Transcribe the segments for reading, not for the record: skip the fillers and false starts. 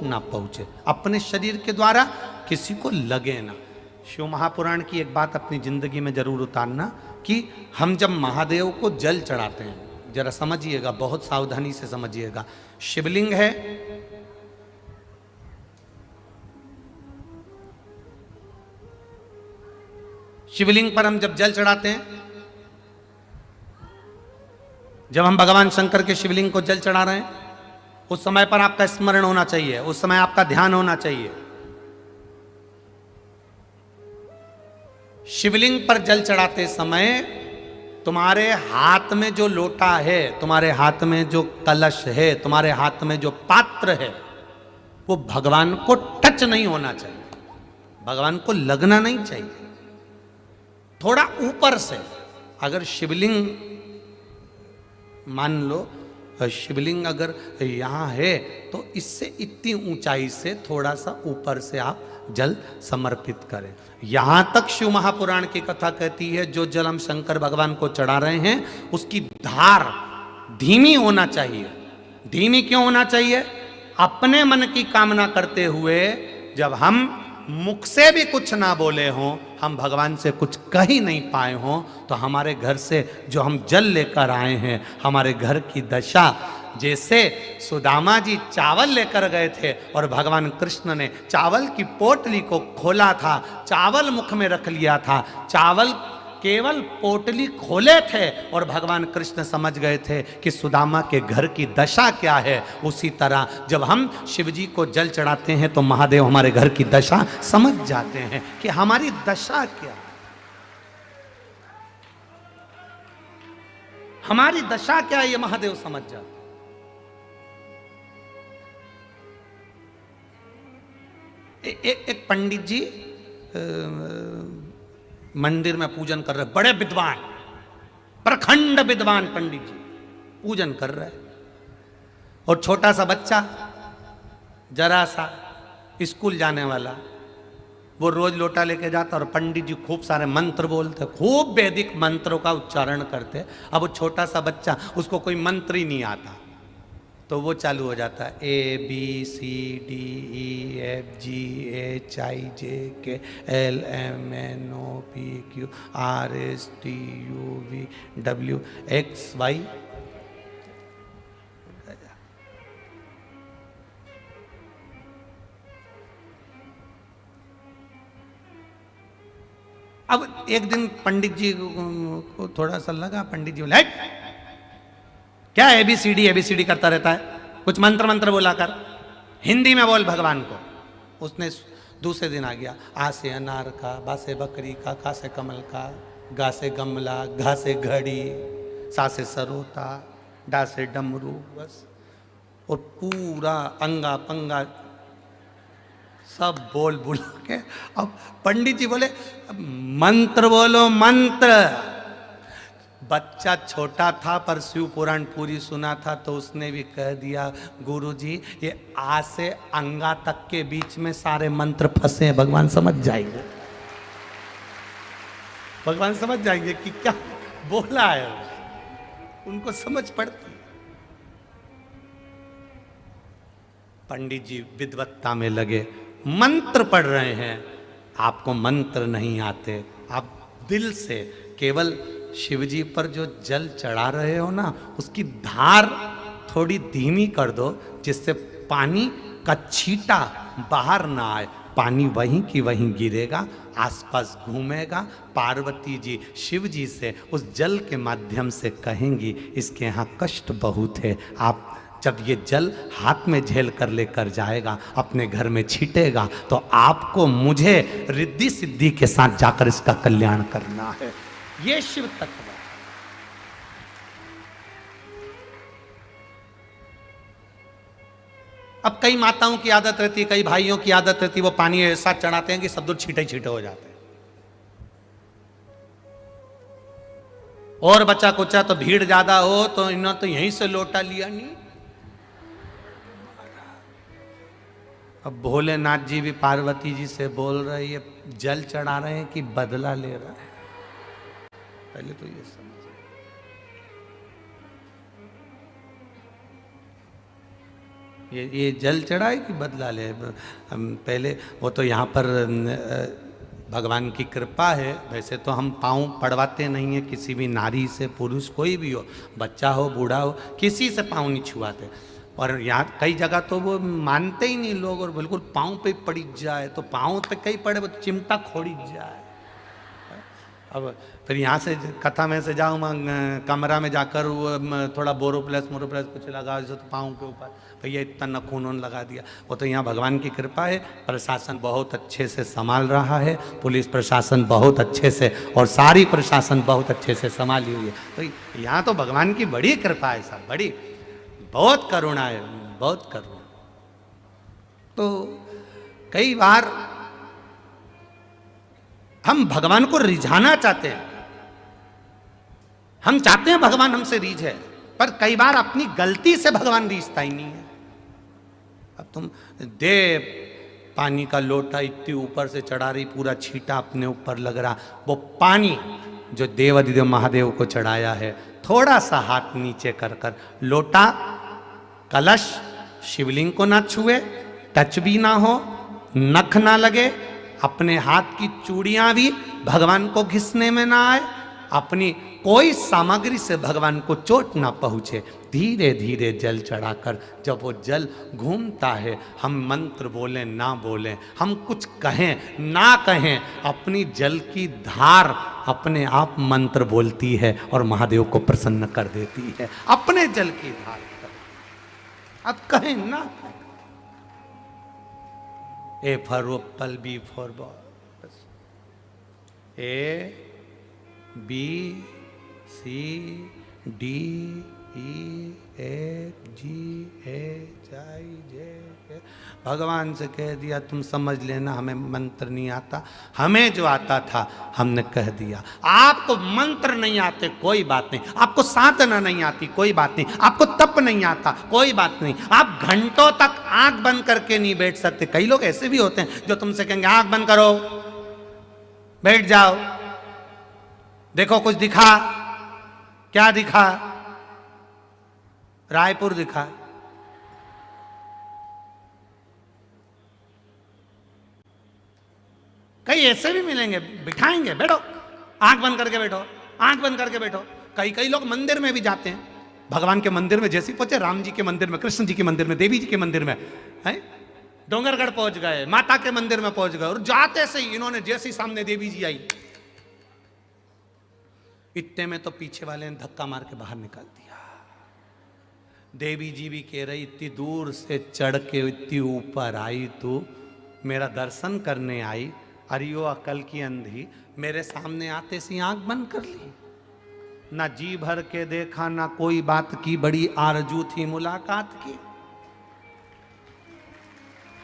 चोट ना पहुंचे, अपने शरीर के द्वारा किसी को लगे ना। शिव महापुराण की एक बात अपनी जिंदगी में जरूर उतारना कि हम जब महादेव को जल चढ़ाते हैं, जरा समझिएगा, बहुत सावधानी से समझिएगा। शिवलिंग है, शिवलिंग पर हम जब जल चढ़ाते हैं, जब हम भगवान शंकर के शिवलिंग को जल चढ़ा रहे हैं, उस समय पर आपका स्मरण होना चाहिए, उस समय आपका ध्यान होना चाहिए। शिवलिंग पर जल चढ़ाते समय तुम्हारे हाथ में जो लोटा है, तुम्हारे हाथ में जो कलश है, तुम्हारे हाथ में जो पात्र है, वो भगवान को टच नहीं होना चाहिए, भगवान को लगना नहीं चाहिए। थोड़ा ऊपर से, अगर शिवलिंग मान लो, शिवलिंग अगर यहां है तो इससे इतनी ऊंचाई से थोड़ा सा ऊपर से आप जल समर्पित करें। यहां तक शिव महापुराण की कथा कहती है, जो जल हम शंकर भगवान को चढ़ा रहे हैं उसकी धार धीमी होना चाहिए। धीमी क्यों होना चाहिए? अपने मन की कामना करते हुए, जब हम मुख से भी कुछ ना बोले हों, हम भगवान से कुछ कह ही नहीं पाए हों, तो हमारे घर से जो हम जल लेकर आए हैं, हमारे घर की दशा, जैसे सुदामा जी चावल लेकर गए थे और भगवान कृष्ण ने चावल की पोटली को खोला था, चावल मुख में रख लिया था, चावल केवल पोटली खोले थे और भगवान कृष्ण समझ गए थे कि सुदामा के घर की दशा क्या है। उसी तरह जब हम शिव जी को जल चढ़ाते हैं तो महादेव हमारे घर की दशा समझ जाते हैं कि हमारी दशा क्या, हमारी दशा क्या है, ये महादेव समझ जाते। एक पंडित जी मंदिर में पूजन कर रहे, बड़े विद्वान, प्रखंड विद्वान पंडित जी पूजन कर रहे, और छोटा सा बच्चा, जरा सा स्कूल जाने वाला, वो रोज लोटा लेके जाता और पंडित जी खूब सारे मंत्र बोलते, खूब वैदिक मंत्रों का उच्चारण करते। अब वो छोटा सा बच्चा, उसको कोई मंत्र ही नहीं आता, तो वो चालू हो जाता है ABCDEFGHLMNOPQRSTUVWXY। अब एक दिन पंडित जी को थोड़ा सा लगा, पंडित जी बोले, क्या ABCD ABCD करता रहता है, कुछ मंत्र मंत्र बोला कर, हिंदी में बोल भगवान को। उसने दूसरे दिन आ गया, आ से अनार का, बा से बकरी का, का से कमल का, गा से गमला, घा से घड़ी, सा से सरोता, डा से डमरू, बस। और पूरा अंगा पंगा सब बोल बुला के, अब पंडित जी बोले मंत्र बोलो मंत्र। बच्चा छोटा था पर शिव पुराण पूरी सुना था, तो उसने भी कह दिया, गुरुजी ये आ से अंगा तक के बीच में सारे मंत्र फंसे हैं, भगवान समझ जाएंगे, भगवान समझ जाएंगे कि क्या बोला है, उनको समझ पड़ती। पंडित जी विद्वत्ता में लगे, मंत्र पढ़ रहे हैं, आपको मंत्र नहीं आते, आप दिल से केवल शिव जी पर जो जल चढ़ा रहे हो ना, उसकी धार थोड़ी धीमी कर दो, जिससे पानी का छींटा बाहर ना आए, पानी वहीं की वहीं गिरेगा, आसपास घूमेगा। पार्वती जी शिव जी से उस जल के माध्यम से कहेंगी, इसके यहाँ कष्ट बहुत है, आप जब ये जल हाथ में झेल कर लेकर जाएगा, अपने घर में छीटेगा, तो आपको मुझे रिद्धि सिद्धि के साथ जाकर इसका कल्याण करना है। ये शिव तत्व। अब कई माताओं की आदत रहती है, कई भाइयों की आदत रहती है, वो पानी ऐसा चढ़ाते हैं कि सब दूर छीटे छीटे हो जाते हैं। और बचा कुचा तो भीड़ ज्यादा हो तो इन्होंने तो यहीं से लोटा लिया नहीं। अब भोलेनाथ जी भी पार्वती जी से बोल रहे, ये जल चढ़ा रहे हैं कि बदला ले रहा है, पहले तो ये समझ। ये जल चढ़ाए कि बदला ले? हम पहले वो तो यहाँ पर भगवान की कृपा है। वैसे तो हम पाँव पड़वाते नहीं हैं किसी भी नारी से, पुरुष कोई भी हो, बच्चा हो बूढ़ा हो, किसी से पाँव नहीं छुआते। और यहाँ कई जगह तो वो मानते ही नहीं लोग, और बिल्कुल पाँव पे पड़ी जाए तो पाँव पे कहीं पड़े वो चिमटा खोड़ी जाए। अब फिर यहाँ से कथा में से जाऊँ मैं कमरा में जाकर वो थोड़ा बोरोप्लस मोरोप्लस कुछ लगा जो तो पाँव के ऊपर, भैया इतना नखून लगा दिया। वो तो यहाँ भगवान की कृपा है, प्रशासन बहुत अच्छे से संभाल रहा है, पुलिस प्रशासन बहुत अच्छे से, और सारी प्रशासन बहुत अच्छे से संभाली हुई है। तो यहाँ तो भगवान की बड़ी कृपा है साहब, बड़ी बहुत करुणा है, बहुत करुणा। तो कई बार हम भगवान को रिझाना चाहते हैं, हम चाहते हैं भगवान हमसे रीझे, पर कई बार अपनी गलती से भगवान रीझता ही नहीं है। अब तुम दे पानी का लोटा इतनी ऊपर से चढ़ा रही, पूरा छींटा अपने ऊपर लग रहा, वो पानी जो देवाधिदेव महादेव को चढ़ाया है, थोड़ा सा हाथ नीचे कर कर, लोटा कलश शिवलिंग को ना छुए, टच भी ना हो, नख ना लगे, अपने हाथ की चूड़ियां भी भगवान को घिसने में ना आए, अपनी कोई सामग्री से भगवान को चोट ना पहुंचे, धीरे धीरे जल चढ़ाकर जब वो जल घूमता है, हम मंत्र बोलें ना बोलें, हम कुछ कहें ना कहें, अपनी जल की धार अपने आप मंत्र बोलती है और महादेव को प्रसन्न कर देती है, अपने जल की धार। अब कहें ना, A for apple, B for ball, A B C D E F G H I J, भगवान से कह दिया तुम समझ लेना, हमें मंत्र नहीं आता, हमें जो आता था हमने कह दिया। आपको मंत्र नहीं आते कोई बात नहीं, आपको साधना नहीं आती कोई बात नहीं, आपको तप नहीं आता कोई बात नहीं, आप घंटों तक आंख बंद करके नहीं बैठ सकते। कई लोग ऐसे भी होते हैं जो तुमसे कहेंगे आंख बंद करो, बैठ जाओ, देखो कुछ दिखा, क्या दिखा? रायपुर दिखा। कई ऐसे भी मिलेंगे, बिठाएंगे, बैठो, आंख बंद करके बैठो, आंख बंद करके बैठो। कई लोग मंदिर में भी जाते हैं, भगवान के मंदिर में जैसे पहुंचे, राम जी के मंदिर में, कृष्ण जी के मंदिर में, देवी जी के मंदिर में, है डोंगरगढ़ पहुंच गए, माता के मंदिर में पहुंच गए, और जाते से ही इन्होंने जैसे सामने देवी जी आई, इतने में तो पीछे वाले ने धक्का मार के बाहर निकाल दिया। देवी जी भी कह रही इतनी दूर से चढ़ के इतनी ऊपर आई, तू मेरा दर्शन करने आई, अरियो अकल की अंधी, मेरे सामने आते सी आंख बंद कर ली, ना जी भर के देखा, ना कोई बात की, बड़ी आरजू थी मुलाकात की,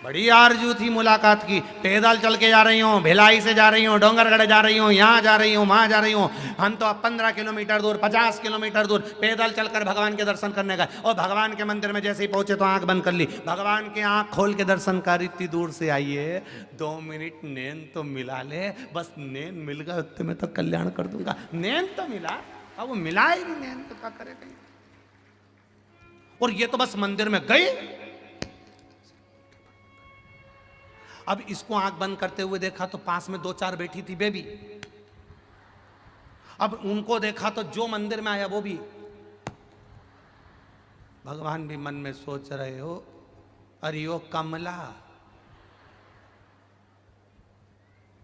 बड़ी आरजू थी मुलाकात की। पैदल चल के जा रही हूँ, भिलाई से जा रही हूँ, डोंगरगढ़ जा रही हूँ, यहाँ जा रही हूँ, वहाँ जा रही हूँ, हम तो अब 15 किलोमीटर दूर, 50 किलोमीटर दूर पैदल चलकर भगवान के दर्शन करने गए, और भगवान के मंदिर में जैसे ही पहुंचे तो आंख बंद कर ली। भगवान के आंख खोल के दर्शन कर, इतनी दूर से आइए, 2 मिनट नैन तो मिला ले, बस नैन मिल गए उतने में तो कल्याण कर दूंगा। नैन तो मिला, अब वो मिला ही नहीं, नैन तो क्या करेगा। और ये तो बस मंदिर में गए, अब इसको आंख बंद करते हुए देखा तो पास में 2-4 बैठी थी बेबी, अब उनको देखा तो जो मंदिर में आया वो भी। भगवान भी मन में सोच रहे हो, अरे ओ कमला,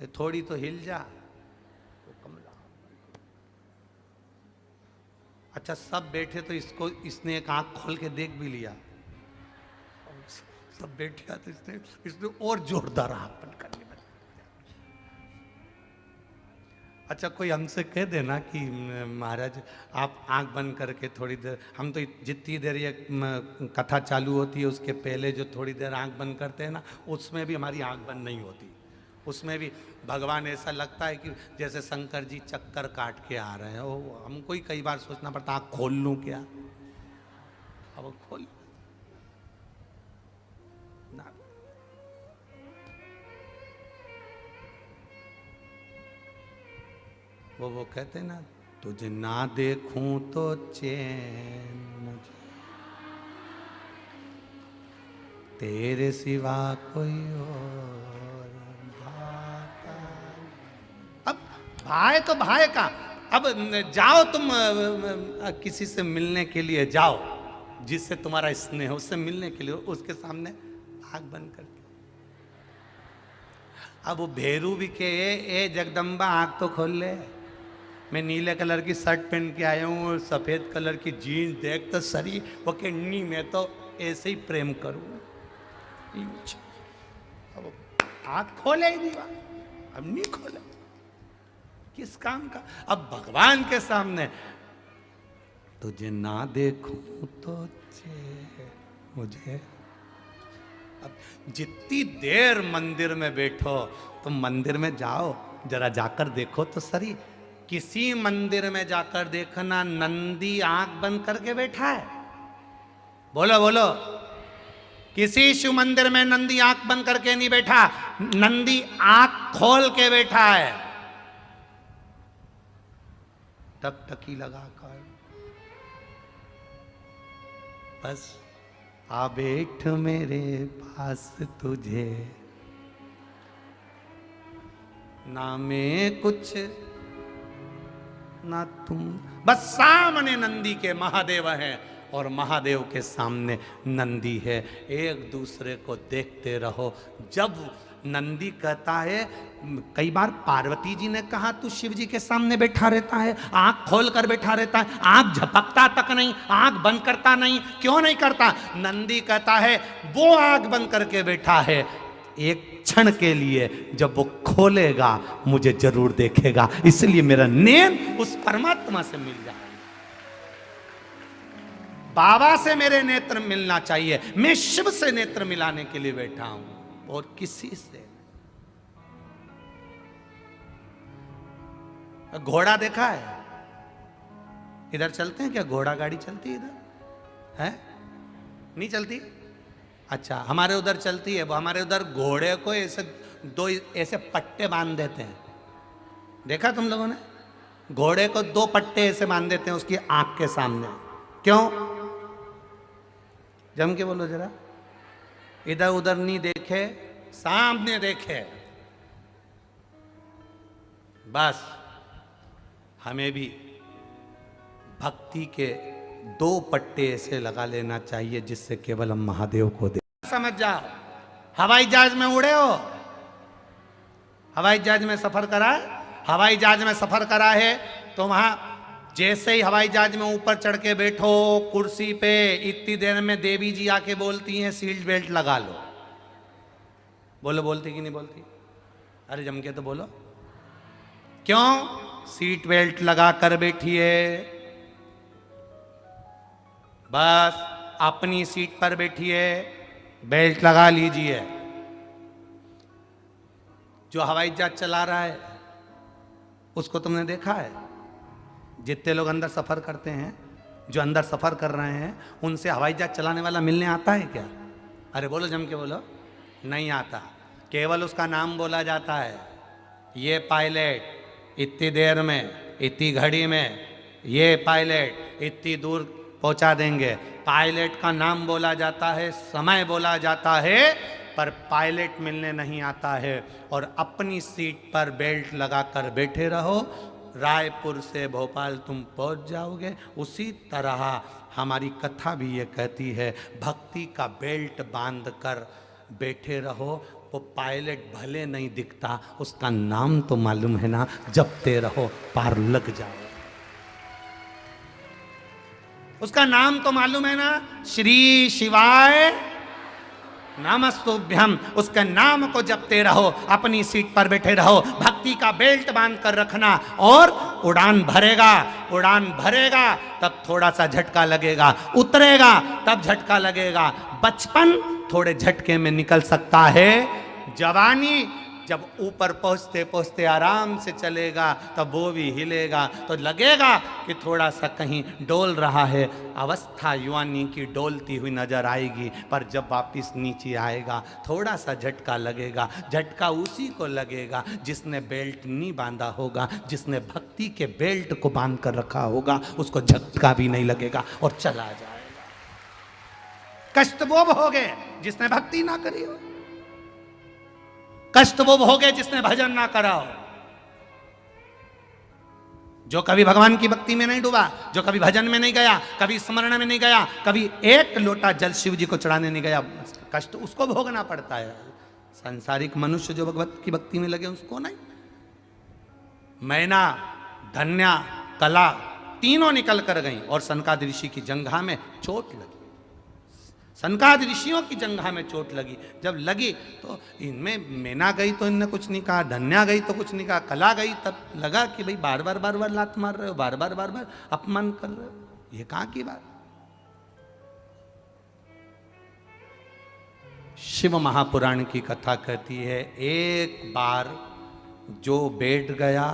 ये थोड़ी तो हिल जा, तो कमला। अच्छा सब बैठे तो इसने एक आंख खोल के देख भी लिया, सब बैठे तो इसने और जोरदार हाथ करने लगा। अच्छा कोई हमसे कह देना कि महाराज आप आंख बंद करके थोड़ी देर, हम तो जितनी देर ये कथा चालू होती है उसके पहले जो थोड़ी देर आंख बंद करते हैं ना, उसमें भी हमारी आंख बंद नहीं होती, उसमें भी भगवान ऐसा लगता है कि जैसे शंकर जी चक्कर काट के आ रहे हैं। वो हमको ही कई बार सोचना पड़ता आंख खोल लूं क्या, अब खोल ना। वो कहते ना, तुझे ना देखूं तो चैन मुझे, तेरे सिवा कोई और भाता। अब भाई तो भाई का, अब जाओ तुम किसी से मिलने के लिए जाओ, जिससे तुम्हारा स्नेह, उससे मिलने के लिए उसके सामने आंख बंद करके। अब वो भेरू भी के ए जगदम्बा आंख तो खोल ले, मैं नीले कलर की शर्ट पहन के आया हूँ और सफेद कलर की जीन्स, देख तो सरी वो के नी, मैं तो ऐसे ही प्रेम करूँ। अब आंख खोले ही नहीं, अब नहीं खोले, किस काम का। अब भगवान के सामने तुझे ना देखूं तो मुझे, अब जितनी देर मंदिर में बैठो, तुम मंदिर में जाओ जरा जाकर देखो तो सही। किसी मंदिर में जाकर देखना, नंदी आंख बंद करके बैठा है? बोलो बोलो, किसी शिव मंदिर में नंदी आंख बंद करके नहीं बैठा, नंदी आंख खोल के बैठा है, टकटकी लगाकर। बस आ बैठ मेरे पास तुझे, ना मैं कुछ ना तुम। बस सामने नंदी के महादेव हैं और महादेव के सामने नंदी है, एक दूसरे को देखते रहो। जब नंदी कहता है, कई बार पार्वती जी ने कहा तू शिव जी के सामने बैठा रहता है, आंख खोल कर बैठा रहता है, आंख झपकता तक नहीं, आंख बंद करता नहीं, क्यों नहीं करता? नंदी कहता है वो आंख बंद करके बैठा है, एक क्षण के लिए जब वो खोलेगा मुझे जरूर देखेगा, इसलिए मेरा नेम उस परमात्मा से मिल जाए। बाबा से मेरे नेत्र मिलना चाहिए, मैं शिव से नेत्र मिलाने के लिए बैठा हूं और किसी से। घोड़ा देखा है? इधर चलते हैं क्या? घोड़ा गाड़ी चलती है इधर? है नहीं चलती? अच्छा, हमारे उधर चलती है। वो हमारे उधर घोड़े को ऐसे दो ऐसे पट्टे बांध देते हैं, देखा तुम लोगों ने? घोड़े को दो पट्टे ऐसे बांध देते हैं उसकी आंख के सामने। क्यों? जम के बोलो जरा, इधर उधर नहीं देखे, सामने देखे। बस हमें भी भक्ति के दो पट्टे ऐसे लगा लेना चाहिए जिससे केवल हम महादेव को देख। समझ जाओ, हवाई जहाज में उड़े हो, हवाई जहाज में सफर करा है, हवाई जहाज में सफर करा है तो वहां जैसे ही हवाई जहाज में ऊपर चढ़ के बैठो कुर्सी पे, इतनी देर में देवी जी आके बोलती हैं सीट बेल्ट लगा लो। बोलो, बोलती कि नहीं बोलती? अरे जम के तो बोलो। क्यों? सीट बेल्ट लगा कर बैठिए, बस अपनी सीट पर बैठिए, बेल्ट लगा लीजिए। जो हवाई जहाज चला रहा है उसको तुमने देखा है? जितने लोग अंदर सफर करते हैं, जो अंदर सफर कर रहे हैं, उनसे हवाई जहाज चलाने वाला मिलने आता है क्या? अरे बोलो, जम के बोलो। नहीं आता, केवल उसका नाम बोला जाता है। ये पायलट इतनी देर में, इतनी घड़ी में, ये पायलट इतनी दूर पहुंचा देंगे। पायलट का नाम बोला जाता है, समय बोला जाता है, पर पायलट मिलने नहीं आता है। और अपनी सीट पर बेल्ट लगाकर बैठे रहो, रायपुर से भोपाल तुम पहुंच जाओगे। उसी तरह हमारी कथा भी ये कहती है, भक्ति का बेल्ट बांध कर बैठे रहो। वो पायलट भले नहीं दिखता, उसका नाम तो मालूम है ना, जपते रहो पार लग जाओ। उसका नाम तो मालूम है ना, श्री शिवाय नमस्तुभ्यम। उसके नाम को जपते रहो, अपनी सीट पर बैठे रहो, भक्ति का बेल्ट बांध कर रखना। और उड़ान भरेगा, उड़ान भरेगा तब थोड़ा सा झटका लगेगा, उतरेगा तब झटका लगेगा। बचपन थोड़े झटके में निकल सकता है, जवानी जब ऊपर पहुंचते पहुंचते आराम से चलेगा तब वो भी हिलेगा तो लगेगा कि थोड़ा सा कहीं डोल रहा है। अवस्था युवानी की डोलती हुई नजर आएगी, पर जब वापिस नीचे आएगा थोड़ा सा झटका लगेगा। झटका उसी को लगेगा जिसने बेल्ट नहीं बांधा होगा, जिसने भक्ति के बेल्ट को बांध कर रखा होगा, उसको झटका भी नहीं लगेगा और चला जाएगा। कष्ट वो भोगे जिसने भक्ति ना करी हो, कष्ट वो भोगे जिसने भजन ना करा हो। जो कभी भगवान की भक्ति में नहीं डूबा, जो कभी भजन में नहीं गया, कभी स्मरण में नहीं गया, कभी एक लोटा जल शिव जी को चढ़ाने नहीं गया, कष्ट उसको भोगना पड़ता है। सांसारिक मनुष्य जो भगवत की भक्ति में लगे उसको नहीं। मैना, धन्या, कला तीनों निकल कर गई और सनकादि ऋषि की जंघा में चोट लगी। सनकादि ऋषियों की जंघा में चोट लगी। जब लगी तो इनमें मैना गई तो इनने कुछ नहीं कहा, धन्या गई तो कुछ नहीं कहा, कला गई तब लगा कि भाई बार बार लात मार रहे हो, बार बार अपमान कर रहे हो, ये कहां की बात। शिव महापुराण की कथा कहती है, एक बार जो बैठ गया,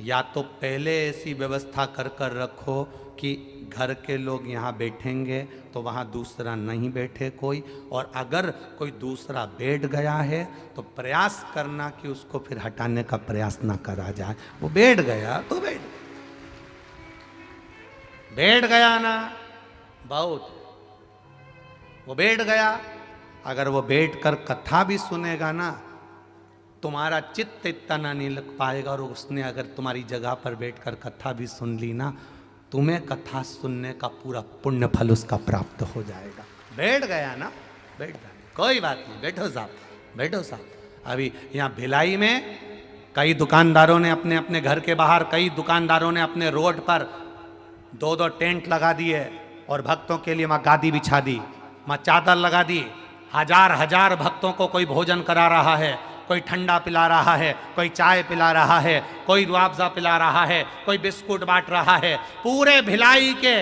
या तो पहले ऐसी व्यवस्था कर कर रखो कि घर के लोग यहाँ बैठेंगे तो वहाँ दूसरा नहीं बैठे कोई, और अगर कोई दूसरा बैठ गया है तो प्रयास करना कि उसको फिर हटाने का प्रयास ना करा जाए। वो बैठ गया तो बैठ गया ना, बहुत वो बैठ गया। अगर वो बैठ कर कथा भी सुनेगा ना, तुम्हारा चित्त इतना नहीं लग पाएगा, और उसने अगर तुम्हारी जगह पर बैठकर कथा भी सुन ली ना, तुम्हें कथा सुनने का पूरा पुण्य फल उसका प्राप्त हो जाएगा। बैठ गया ना, बैठ गया, कोई बात नहीं, बैठो साहब, बैठो साहब। अभी यहाँ भिलाई में कई दुकानदारों ने अपने अपने घर के बाहर, कई दुकानदारों ने अपने रोड पर 2-2 टेंट लगा दिए और भक्तों के लिए वहाँ गादी बिछा दी, वहाँ चादर लगा दी। हजार भक्तों को कोई भोजन करा रहा है, कोई ठंडा पिला रहा है, कोई चाय पिला रहा है, कोई रुआवजा पिला रहा है, कोई बिस्कुट बांट रहा है, पूरे भिलाई के।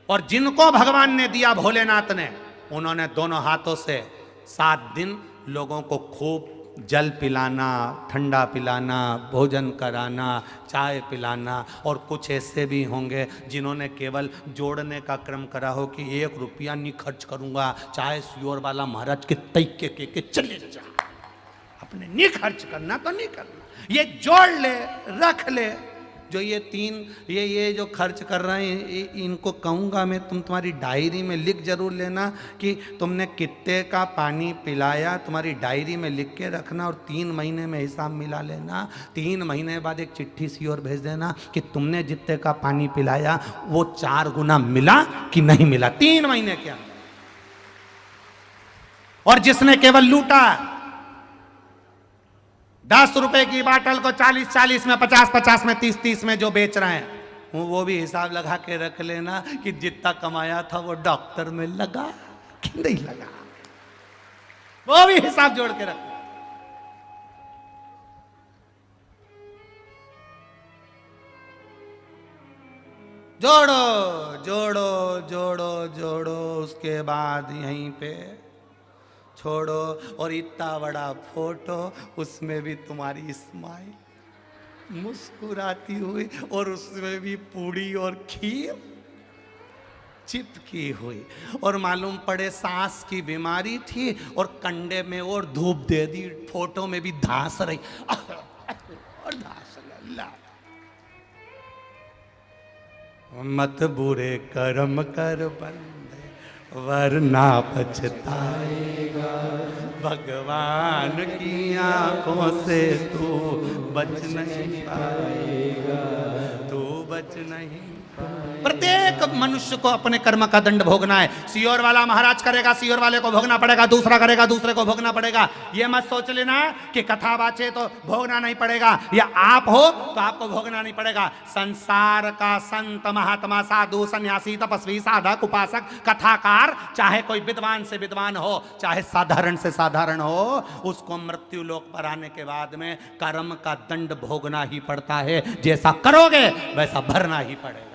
और जिनको भगवान ने दिया भोलेनाथ ने, उन्होंने दोनों हाथों से 7 दिन लोगों को खूब जल पिलाना, ठंडा पिलाना, भोजन कराना, चाय पिलाना। और कुछ ऐसे भी होंगे जिन्होंने केवल जोड़ने का क्रम करा हो कि 1 रुपया नहीं खर्च करूंगा, चाहे सियोर वाला महाराज के तैके के चले जा, अपने नहीं खर्च करना तो नहीं करना, ये जोड़ ले, रख ले। जो ये 3 ये जो खर्च कर रहे हैं, इनको कहूँगा मैं, तुम तुम्हारी डायरी में लिख जरूर लेना कि तुमने कितने का पानी पिलाया, तुम्हारी डायरी में लिख के रखना, और 3 महीने में हिसाब मिला लेना। 3 महीने बाद एक चिट्ठी सी और भेज देना कि तुमने जितने का पानी पिलाया वो 4 गुना मिला कि नहीं मिला, 3 महीने के अंदर। और जिसने केवल लूटा, 10 रुपए की बाटल को 40 में, 50 में, 30 में जो बेच रहे हैं, वो भी हिसाब लगा के रख लेना कि जितना कमाया था वो डॉक्टर में लगा कि नहीं लगा, वो भी हिसाब जोड़ के रख। जोड़ो जोड़ो जोड़ो जोड़ो, उसके बाद यहीं पे छोड़ो। और इतना बड़ा फोटो, उसमें भी तुम्हारी स्माइल मुस्कुराती हुई, और उसमें भी पूड़ी और खीर चिपकी हुई, और मालूम पड़े सांस की बीमारी थी और कंडे में और धूप दे दी, फोटो में भी धांस रही और धांस अल्लाह। मत बुरे कर्म कर बंदे वरना पछताएगा, भगवान की आंखों से तू बच नहीं पाएगा, तू बच नहीं। प्रत्येक मनुष्य को अपने कर्म का दंड भोगना है। सियोर वाला महाराज करेगा, सियोर वाले को भोगना पड़ेगा, दूसरा करेगा, दूसरे को भोगना पड़ेगा। ये मत सोच लेना कि कथा बाचे तो भोगना नहीं पड़ेगा, या आप हो तो आपको भोगना नहीं पड़ेगा। संसार का संत, महात्मा, साधु, सन्यासी, तपस्वी, साधक, उपासक, कथाकार, चाहे कोई विद्वान से विद्वान हो, चाहे साधारण से साधारण हो, उसको मृत्यु लोक पर आने के बाद में कर्म का दंड भोगना ही पड़ता है। जैसा करोगे वैसा भरना ही पड़ेगा।